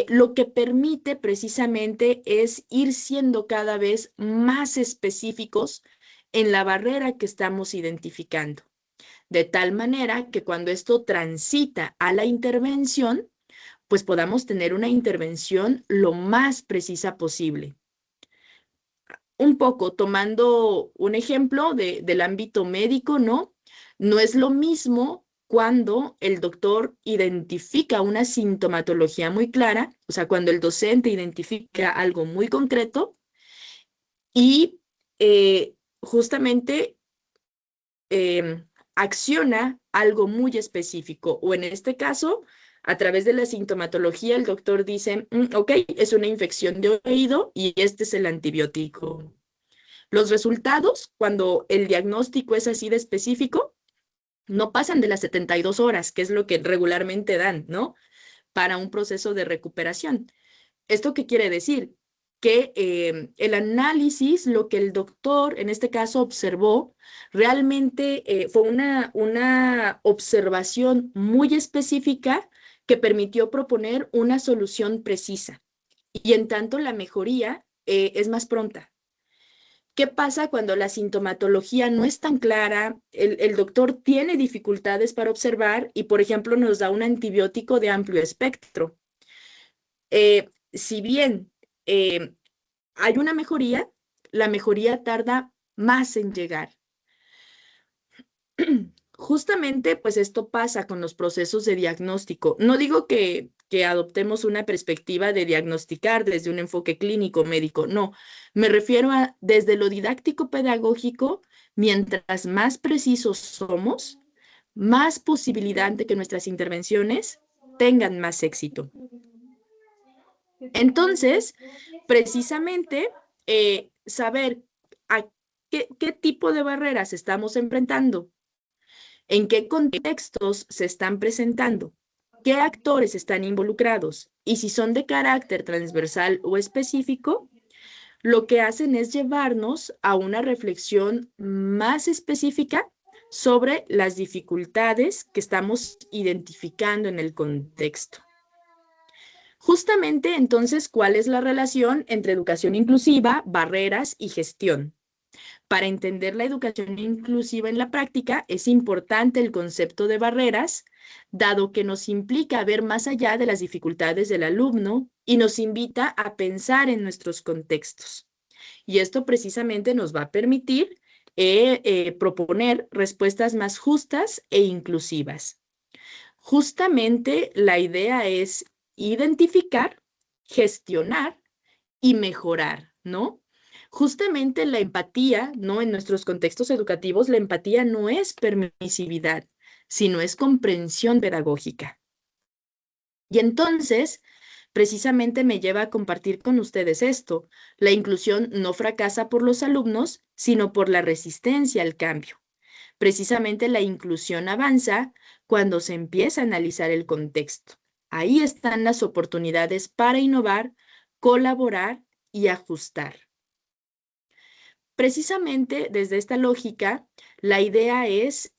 lo que permite precisamente es ir siendo cada vez más específicos en la barrera que estamos identificando, de tal manera que cuando esto transita a la intervención, pues podamos tener una intervención lo más precisa posible. Un poco tomando un ejemplo del ámbito médico, ¿no? No es lo mismo cuando el doctor identifica una sintomatología muy clara, o sea, cuando el docente identifica algo muy concreto y justamente acciona algo muy específico, o en este caso, a través de la sintomatología, el doctor dice, ok, es una infección de oído y este es el antibiótico. Los resultados, cuando el diagnóstico es así de específico, no pasan de las 72 horas, que es lo que regularmente dan, ¿no? Para un proceso de recuperación. ¿Esto qué quiere decir? Que el análisis, lo que el doctor en este caso observó, realmente fue una observación muy específica que permitió proponer una solución precisa. Y en tanto la mejoría es más pronta. ¿Qué pasa cuando la sintomatología no es tan clara? El doctor tiene dificultades para observar y, por ejemplo, nos da un antibiótico de amplio espectro. Si bien hay una mejoría, la mejoría tarda más en llegar. Justamente, pues esto pasa con los procesos de diagnóstico. No digo que adoptemos una perspectiva de diagnosticar desde un enfoque clínico médico, no. Me refiero a desde lo didáctico pedagógico, mientras más precisos somos, más posibilidad de que nuestras intervenciones tengan más éxito. Entonces, precisamente, saber a qué tipo de barreras estamos enfrentando, en qué contextos se están presentando, qué actores están involucrados y si son de carácter transversal o específico, lo que hacen es llevarnos a una reflexión más específica sobre las dificultades que estamos identificando en el contexto. Justamente entonces, ¿cuál es la relación entre educación inclusiva, barreras y gestión? Para entender la educación inclusiva en la práctica, es importante el concepto de barreras, dado que nos implica ver más allá de las dificultades del alumno y nos invita a pensar en nuestros contextos. Y esto precisamente nos va a permitir proponer respuestas más justas e inclusivas. Justamente la idea es identificar, gestionar y mejorar, ¿no? Justamente la empatía, ¿no? En nuestros contextos educativos, la empatía no es permisividad, sino es comprensión pedagógica. Y entonces, precisamente me lleva a compartir con ustedes esto. La inclusión no fracasa por los alumnos, sino por la resistencia al cambio. Precisamente la inclusión avanza cuando se empieza a analizar el contexto. Ahí están las oportunidades para innovar, colaborar y ajustar. Precisamente desde esta lógica, la idea es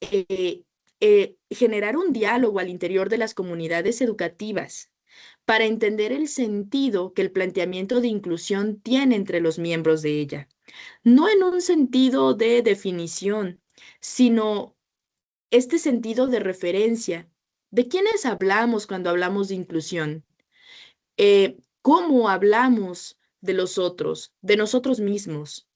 generar un diálogo al interior de las comunidades educativas para entender el sentido que el planteamiento de inclusión tiene entre los miembros de ella. No en un sentido de definición, sino este sentido de referencia. ¿De quiénes hablamos cuando hablamos de inclusión? ¿Cómo hablamos de los otros, de nosotros mismos?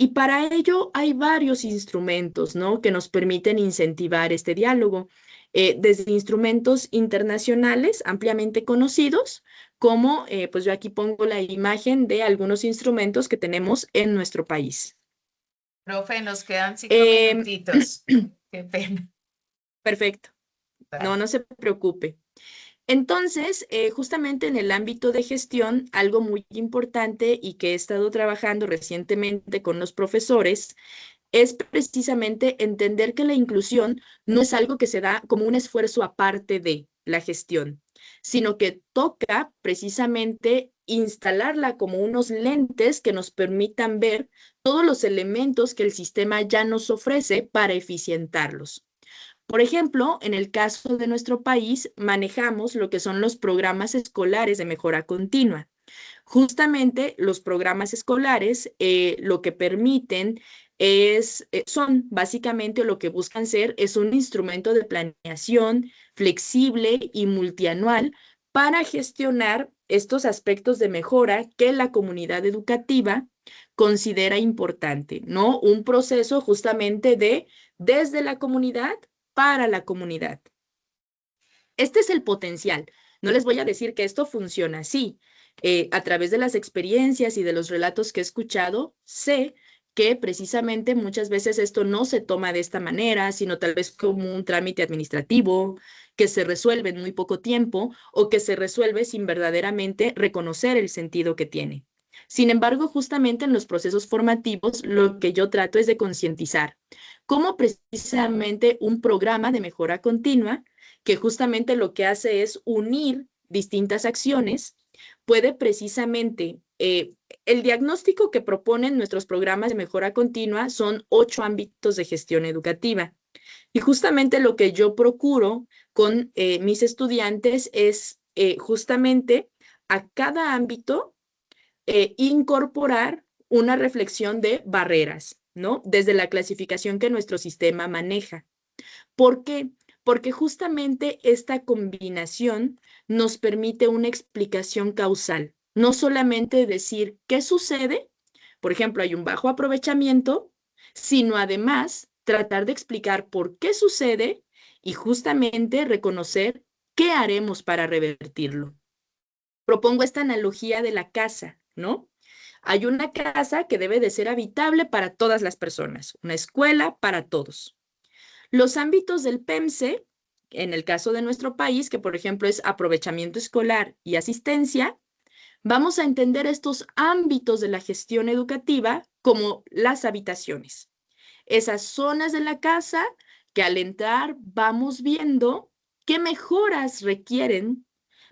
Y para ello hay varios instrumentos, ¿no?, que nos permiten incentivar este diálogo, desde instrumentos internacionales ampliamente conocidos, como pues yo aquí pongo la imagen de algunos instrumentos que tenemos en nuestro país. Profe, nos quedan 5 Em, minutitos. Qué pena. Perfecto. No, no se preocupe. Entonces, justamente en el ámbito de gestión, algo muy importante y que he estado trabajando recientemente con los profesores es precisamente entender que la inclusión no es algo que se da como un esfuerzo aparte de la gestión, sino que toca precisamente instalarla como unos lentes que nos permitan ver todos los elementos que el sistema ya nos ofrece para eficientarlos. Por ejemplo, en el caso de nuestro país, manejamos lo que son los programas escolares de mejora continua. Justamente los programas escolares lo que permiten son básicamente, o lo que buscan ser, es un instrumento de planeación flexible y multianual para gestionar estos aspectos de mejora que la comunidad educativa considera importante, ¿no? Un proceso justamente de desde la comunidad para la comunidad. Este es el potencial. No les voy a decir que esto funciona así. A través de las experiencias y de los relatos que he escuchado, sé que precisamente muchas veces esto no se toma de esta manera, sino tal vez como un trámite administrativo que se resuelve en muy poco tiempo o que se resuelve sin verdaderamente reconocer el sentido que tiene. Sin embargo, justamente en los procesos formativos, lo que yo trato es de concientizar cómo precisamente un programa de mejora continua, que justamente lo que hace es unir distintas acciones, puede precisamente, el diagnóstico que proponen nuestros programas de mejora continua son 8 ámbitos de gestión educativa. Y justamente lo que yo procuro con mis estudiantes es justamente a cada ámbito incorporar una reflexión de barreras, ¿no? Desde la clasificación que nuestro sistema maneja. ¿Por qué? Porque justamente esta combinación nos permite una explicación causal. No solamente decir qué sucede, por ejemplo, hay un bajo aprovechamiento, sino además tratar de explicar por qué sucede y justamente reconocer qué haremos para revertirlo. Propongo esta analogía de la casa, ¿no? Hay una casa que debe de ser habitable para todas las personas, una escuela para todos. Los ámbitos del PEMSE, en el caso de nuestro país, que por ejemplo es aprovechamiento escolar y asistencia, vamos a entender estos ámbitos de la gestión educativa como las habitaciones. Esas zonas de la casa que al entrar vamos viendo qué mejoras requieren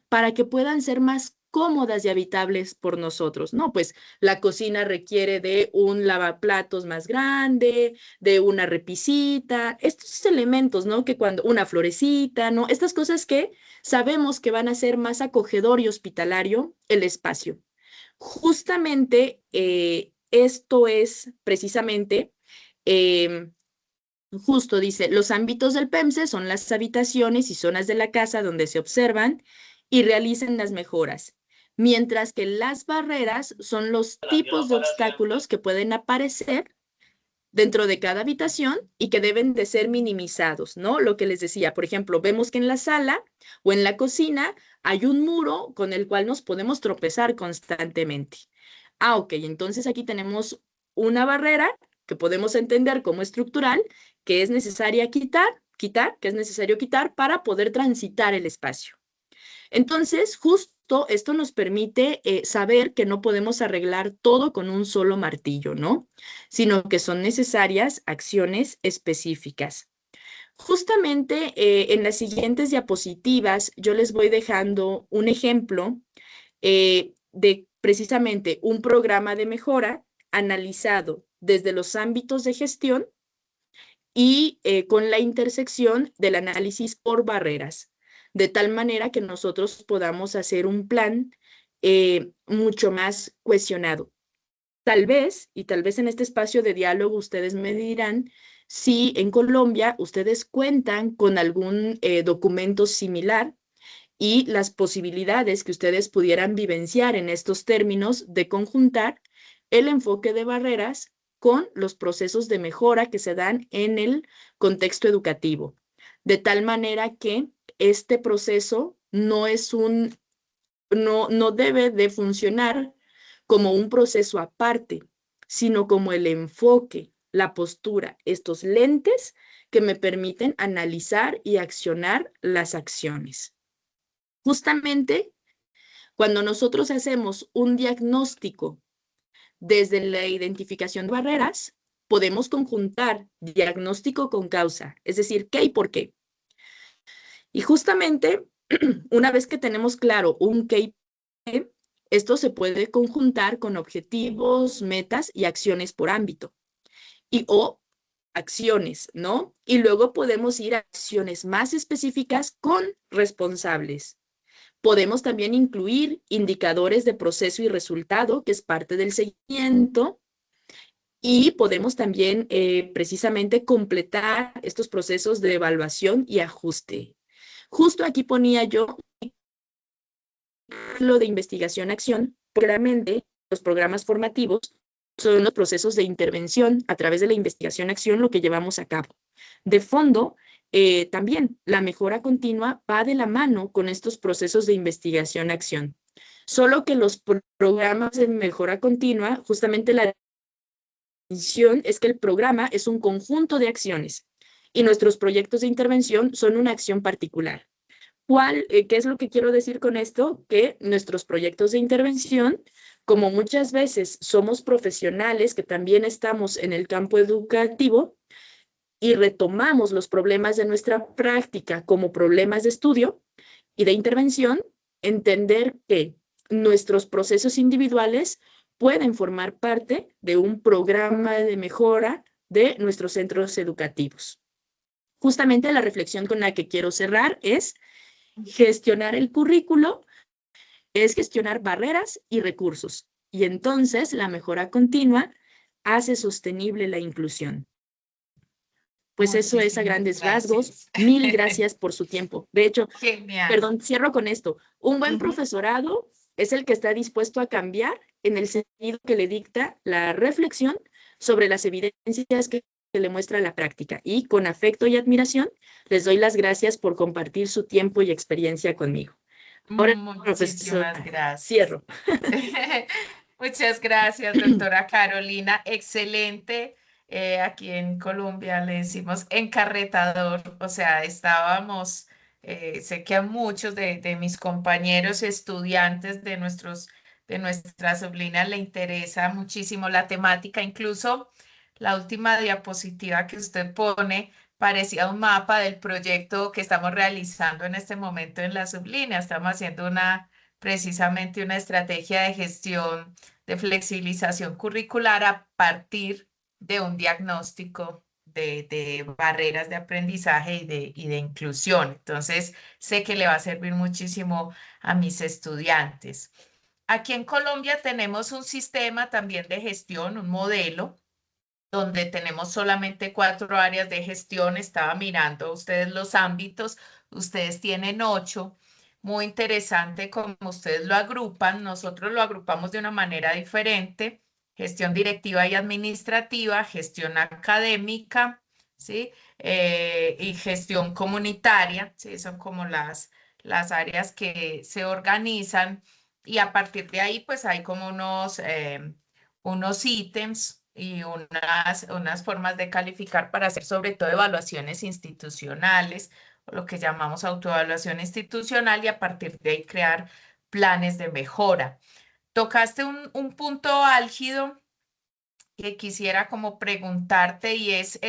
para que puedan ser más cómodas y habitables por nosotros, ¿no? Pues la cocina requiere de un lavaplatos más grande, de una repisita, estos elementos, ¿no? Que cuando una florecita, ¿no? Estas cosas que sabemos que van a ser más acogedor y hospitalario el espacio. Justamente esto es precisamente justo dice, los ámbitos del PEMSE son las habitaciones y zonas de la casa donde se observan y realizan las mejoras, mientras que las barreras son los tipos de obstáculos que pueden aparecer dentro de cada habitación y que deben de ser minimizados, ¿no? Lo que les decía, por ejemplo, vemos que en la sala o en la cocina hay un muro con el cual nos podemos tropezar constantemente. Ah, ok, entonces aquí tenemos una barrera que podemos entender como estructural, que es necesaria que es necesario quitar para poder transitar el espacio. Entonces, justo esto nos permite saber que no podemos arreglar todo con un solo martillo, ¿no? Sino que son necesarias acciones específicas. Justamente en las siguientes diapositivas yo les voy dejando un ejemplo de precisamente un programa de mejora analizado desde los ámbitos de gestión y con la intersección del análisis por barreras, de tal manera que nosotros podamos hacer un plan mucho más cohesionado. Y tal vez en este espacio de diálogo ustedes me dirán si en Colombia ustedes cuentan con algún documento similar y las posibilidades que ustedes pudieran vivenciar en estos términos de conjuntar el enfoque de barreras con los procesos de mejora que se dan en el contexto educativo, de tal manera que este proceso no debe de funcionar como un proceso aparte, sino como el enfoque, la postura, estos lentes que me permiten analizar y accionar las acciones. Justamente cuando nosotros hacemos un diagnóstico desde la identificación de barreras, podemos conjuntar diagnóstico con causa, es decir, qué y por qué. Y justamente, una vez que tenemos claro un qué y por qué, esto se puede conjuntar con objetivos, metas y acciones por ámbito. O acciones, ¿no? Y luego podemos ir a acciones más específicas con responsables. Podemos también incluir indicadores de proceso y resultado, que es parte del seguimiento, y podemos también precisamente completar estos procesos de evaluación y ajuste. Justo aquí ponía yo lo de investigación-acción, claramente los programas formativos son los procesos de intervención a través de la investigación-acción lo que llevamos a cabo. De fondo, también la mejora continua va de la mano con estos procesos de investigación-acción. Solo que los programas de mejora continua, justamente la distinción es que el programa es un conjunto de acciones y nuestros proyectos de intervención son una acción particular. ¿Qué es lo que quiero decir con esto? Que nuestros proyectos de intervención, como muchas veces somos profesionales que también estamos en el campo educativo y retomamos los problemas de nuestra práctica como problemas de estudio y de intervención, entender que nuestros procesos individuales pueden formar parte de un programa de mejora de nuestros centros educativos. Justamente la reflexión con la que quiero cerrar es: gestionar el currículo es gestionar barreras y recursos, y entonces la mejora continua hace sostenible la inclusión. Pues eso es a Muchísimas grandes rasgos. gracias. Mil gracias por su tiempo. De hecho, Genial. perdón, cierro con esto. Un buen profesorado es el que está dispuesto a cambiar en el sentido que le dicta la reflexión sobre las evidencias que le muestra la práctica. Y con afecto y admiración, les doy las gracias por compartir su tiempo y experiencia conmigo. Ahora, profesor, Muchísimas gracias. cierro. Muchas gracias, doctora Carolina. Excelente. Aquí en Colombia le decimos encarretador. O sea, estábamos, sé que a muchos de mis compañeros estudiantes de nuestra sobrina le interesa muchísimo la temática. Incluso la última diapositiva que usted pone parecía un mapa del proyecto que estamos realizando en este momento en la sublínea. Estamos haciendo precisamente una estrategia de gestión de flexibilización curricular a partir de un diagnóstico de barreras de aprendizaje y de inclusión. Entonces, sé que le va a servir muchísimo a mis estudiantes. Aquí en Colombia tenemos un sistema también de gestión, un modelo donde tenemos solamente 4 áreas de gestión. Estaba mirando ustedes los ámbitos, ustedes tienen 8. Muy interesante cómo ustedes lo agrupan. Nosotros lo agrupamos de una manera diferente: gestión directiva y administrativa, gestión académica, ¿sí? Y gestión comunitaria, ¿sí? Son como las áreas que se organizan, y a partir de ahí pues hay como unos ítems y unas formas de calificar para hacer sobre todo evaluaciones institucionales, o lo que llamamos autoevaluación institucional, y a partir de ahí crear planes de mejora. Tocaste un punto álgido que quisiera como preguntarte, y es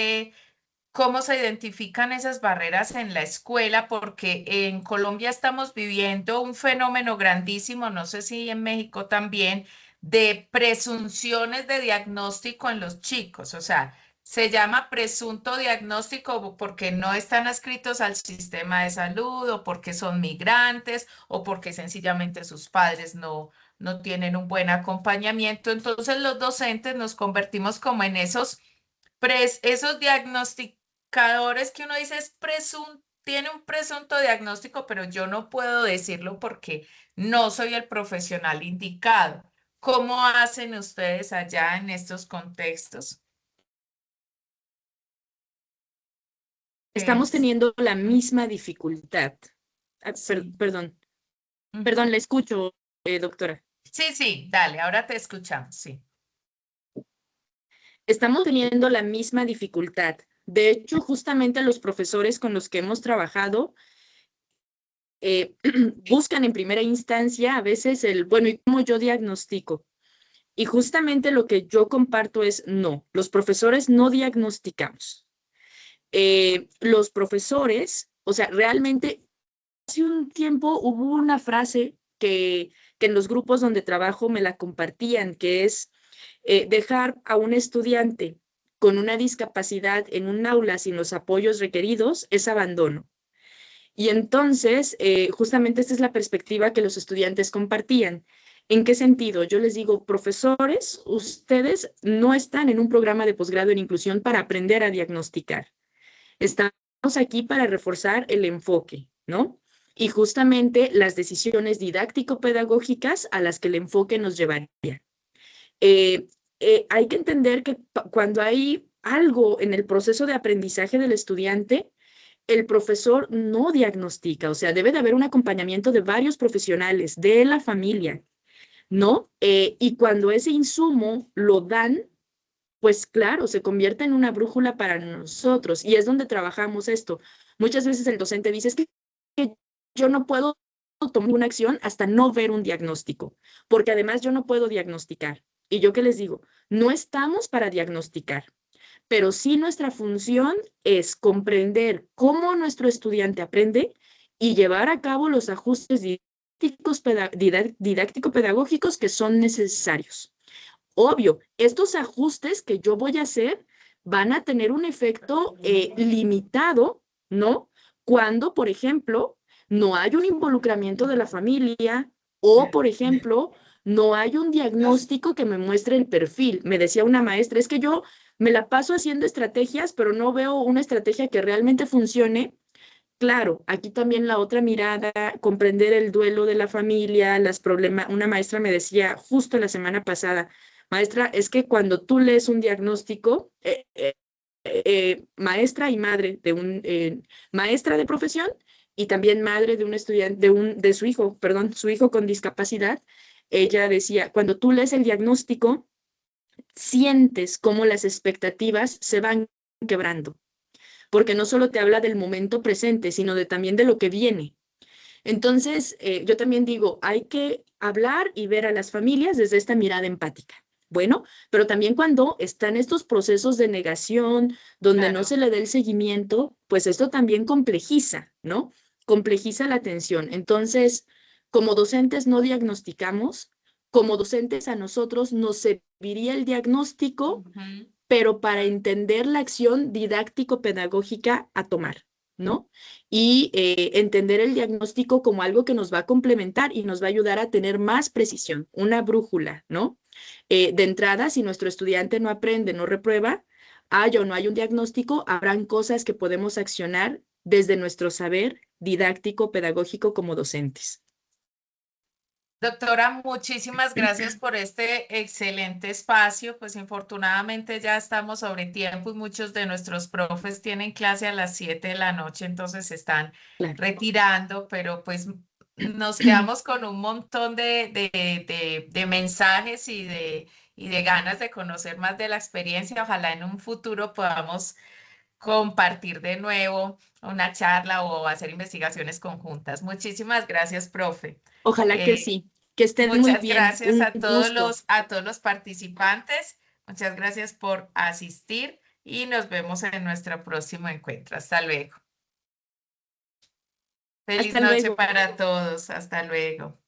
cómo se identifican esas barreras en la escuela, porque en Colombia estamos viviendo un fenómeno grandísimo, no sé si en México también, de presunciones de diagnóstico en los chicos. O sea, se llama presunto diagnóstico porque no están adscritos al sistema de salud, o porque son migrantes, o porque sencillamente sus padres no tienen un buen acompañamiento. Entonces los docentes nos convertimos como en esos diagnosticadores que uno dice tiene un presunto diagnóstico, pero yo no puedo decirlo porque no soy el profesional indicado. ¿Cómo hacen ustedes allá en estos contextos? estamos teniendo la misma dificultad. Sí. Perdón, Ujú. perdón, la escucho, doctora. Sí, sí, dale, ahora te escuchamos, sí. Estamos teniendo la misma dificultad. De hecho, justamente los profesores con los que hemos trabajado buscan en primera instancia a veces bueno, ¿y cómo yo diagnostico? Y justamente lo que yo comparto es, no, los profesores no diagnosticamos. Los profesores, o sea, realmente hace un tiempo hubo una frase que en los grupos donde trabajo me la compartían, que es dejar a un estudiante con una discapacidad en un aula sin los apoyos requeridos es abandono. Y entonces, justamente esta es la perspectiva que los estudiantes compartían. ¿En qué sentido? Yo les digo, profesores, ustedes no están en un programa de posgrado en inclusión para aprender a diagnosticar. Estamos aquí para reforzar el enfoque, ¿no? Y justamente las decisiones didáctico-pedagógicas a las que el enfoque nos llevaría. Eh, hay que entender que cuando hay algo en el proceso de aprendizaje del estudiante, el profesor no diagnostica, o sea, debe de haber un acompañamiento de varios profesionales, de la familia, ¿no? Y cuando ese insumo lo dan, pues claro, se convierte en una brújula para nosotros y es donde trabajamos esto. Muchas veces el docente dice, es que yo no puedo tomar una acción hasta no ver un diagnóstico, porque además yo no puedo diagnosticar. Y yo qué les digo, no estamos para diagnosticar, pero sí nuestra función es comprender cómo nuestro estudiante aprende y llevar a cabo los ajustes didáctico-pedagógicos que son necesarios. Obvio, estos ajustes que yo voy a hacer van a tener un efecto limitado, ¿no? Cuando, por ejemplo, no hay un involucramiento de la familia o, por ejemplo, no hay un diagnóstico que me muestre el perfil. Me decía una maestra, es que yo me la paso haciendo estrategias, pero no veo una estrategia que realmente funcione. Claro, aquí también la otra mirada, comprender el duelo de la familia, las problemas. Una maestra me decía justo la semana pasada, maestra, es que cuando tú lees un diagnóstico, maestra y madre de maestra de profesión y también madre de un estudiante, de su hijo, perdón, su hijo con discapacidad, ella decía, cuando tú lees el diagnóstico, sientes cómo las expectativas se van quebrando porque no solo te habla del momento presente, sino también de lo que viene. Entonces, yo también digo, hay que hablar y ver a las familias desde esta mirada empática. Bueno, pero también cuando están estos procesos de negación, donde no Claro. se le da el seguimiento, pues esto también complejiza, ¿no? Complejiza la atención. Entonces, como docentes no diagnosticamos, como docentes a nosotros nos serviría el diagnóstico Ujú. pero para entender la acción didáctico-pedagógica a tomar, ¿no? Y entender el diagnóstico como algo que nos va a complementar y nos va a ayudar a tener más precisión, una brújula, ¿no? De entrada, si nuestro estudiante no aprende, no reprueba, hay o no hay un diagnóstico, habrán cosas que podemos accionar desde nuestro saber didáctico-pedagógico como docentes. Doctora, muchísimas gracias por este excelente espacio. Pues infortunadamente ya estamos sobre tiempo y muchos de nuestros profes tienen clase a las 7 de la noche, entonces se están Claro. retirando, pero pues nos quedamos con un montón de mensajes y de ganas de conocer más de la experiencia. Ojalá en un futuro podamos compartir de nuevo una charla o hacer investigaciones conjuntas. Muchísimas gracias, profe. Ojalá que Eh, sí, que estén muy Muchas bien. gracias Un gusto. a todos los participantes. Muchas gracias por asistir y nos vemos en nuestro próximo encuentro. Hasta luego. Feliz Hasta noche luego. para todos. Hasta luego.